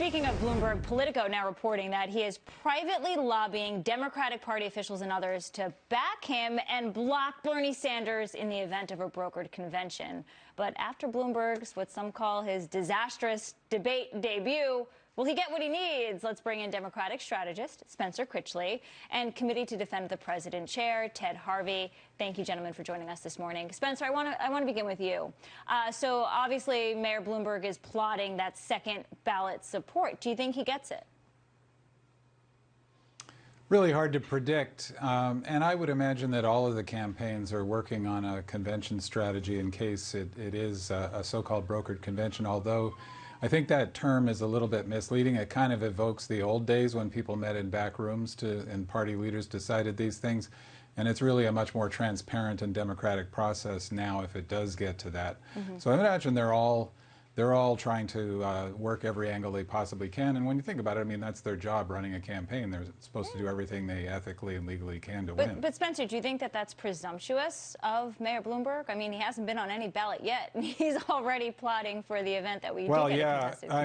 Speaking of Bloomberg, Politico now reporting that he is privately lobbying Democratic Party officials and others to back him and block Bernie Sanders in the event of a brokered convention. But after Bloomberg's, what some call his disastrous debate debut, will he get what he needs? Let's bring in Democratic strategist Spencer Critchley and Committee to Defend the President Chair Ted Harvey. Thank you, gentlemen, for joining us this morning. Spencer, I want to begin with you. So obviously, Mayor Bloomberg is plotting that second ballot support. Do you think he gets it? Really hard to predict, and I would imagine that all of the campaigns are working on a convention strategy in case it is a so-called brokered convention, although I think that term is a little bit misleading. It kind of evokes the old days when people met in back rooms and party leaders decided these things, and it's really a much more transparent and democratic process now if it does get to that. So I imagine they're all trying to work every angle they possibly can. And when you think about it, I mean, that's their job, running a campaign. They're supposed to do everything they ethically and legally can to win. But Spencer, do you think that that's presumptuous of Mayor Bloomberg? I mean, he hasn't been on any ballot yet, and he's already plotting for the event that we do get a contested convention.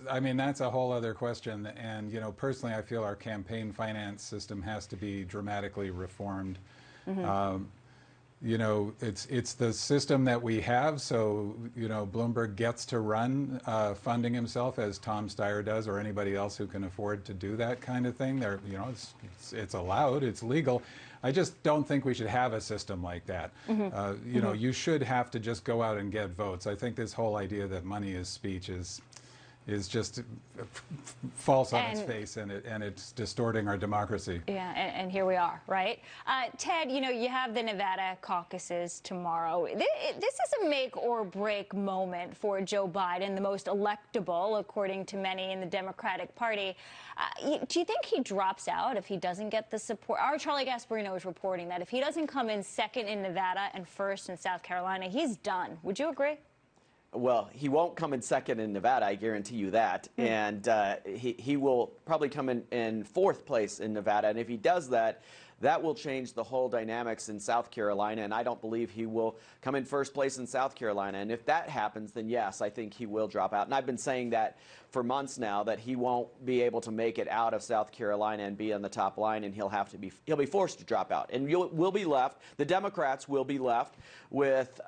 I mean, that's a whole other question. And, you know, personally, I feel our campaign finance system has to be dramatically reformed. You know, it's the system that we have, so, you know, Bloomberg gets to run funding himself as Tom Steyer does, or anybody else who can afford to do that kind of thing. You know, it's allowed, it's legal. I just don't think we should have a system like that. You know, you should have to just go out and get votes. I think this whole idea that money is speech is just false on its face, and it's distorting our democracy. Yeah, and here we are, right? Ted, you know, you have the Nevada caucuses tomorrow. This is a make or break moment for Joe Biden, the most electable, according to many in the Democratic Party. Do you think he drops out if he doesn't get the support? Our Charlie Gasparino is reporting that if he doesn't come in second in Nevada and first in South Carolina, he's done. Would you agree? Well, he won't come in second in Nevada, I guarantee you that. And he will probably come in fourth place in Nevada. And if he does that, that will change the whole dynamics in South Carolina. And I don't believe he will come in first place in South Carolina. And if that happens, then yes, I think he will drop out. And I've been saying that for months now, that he won't be able to make it out of South Carolina and be on the top line, and he'll be forced to drop out. And we'll be left, the Democrats will be left with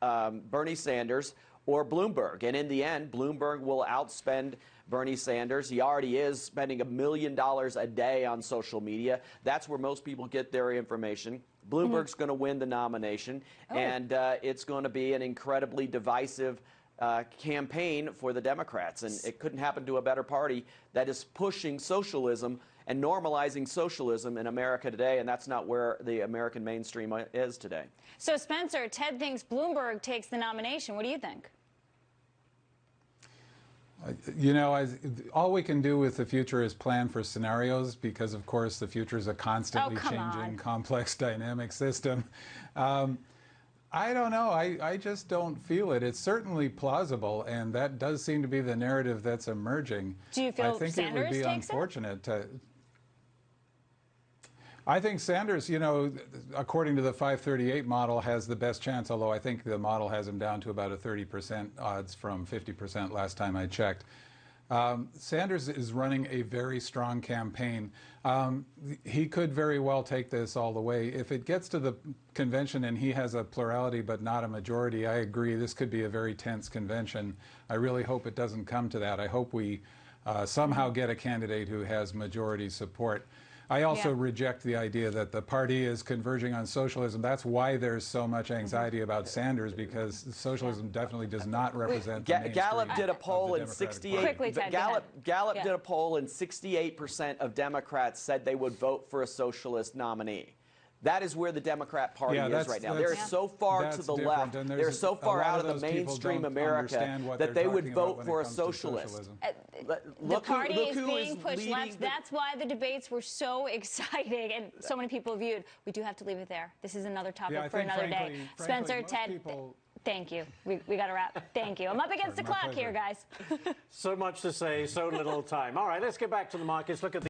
Bernie Sanders or Bloomberg. And in the end, Bloomberg will outspend Bernie Sanders. He already is spending $1 million a day on social media. That's where most people get their information. Bloomberg's going to win the nomination, and it's going to be an incredibly divisive campaign for the Democrats. And it couldn't happen to a better party that is pushing socialism and normalizing socialism in America today, and that's not where the American mainstream is today. So, Spencer, Ted thinks Bloomberg takes the nomination. What do you think? You know, all we can do with the future is plan for scenarios, because, of course, the future is a constantly changing, complex, dynamic system. I don't know. I just don't feel it. It's certainly plausible, and that does seem to be the narrative that's emerging. Do you feel I think Sanders it would be unfortunate to. I think Sanders, you know, according to the 538 model, has the best chance, although I think the model has him down to about a 30% odds from 50% last time I checked. Sanders is running a very strong campaign. He could very well take this all the way. If it gets to the convention and he has a plurality but not a majority, I agree, this could be a very tense convention. I really hope it doesn't come to that. I hope we somehow get a candidate who has majority support. I also reject the idea that the party is converging on socialism. That's why there's so much anxiety about Sanders, because socialism definitely does not represent the mainstream. Gallup did a poll in 68%. Gallup did a poll, and 68% of Democrats said they would vote for a socialist nominee. That is where the Democrat Party is right now. They're so far to the left. They're so far out of the mainstream America that they would vote for a socialist. The party is being pushed left. That's why the debates were so exciting and so many people viewed. We do have to leave it there. This is another topic for another day. Spencer, Ted, thank you. We got to wrap. Thank you. I'm up against the clock here, guys. So much to say, so little time. All right, let's get back to the markets. Look at the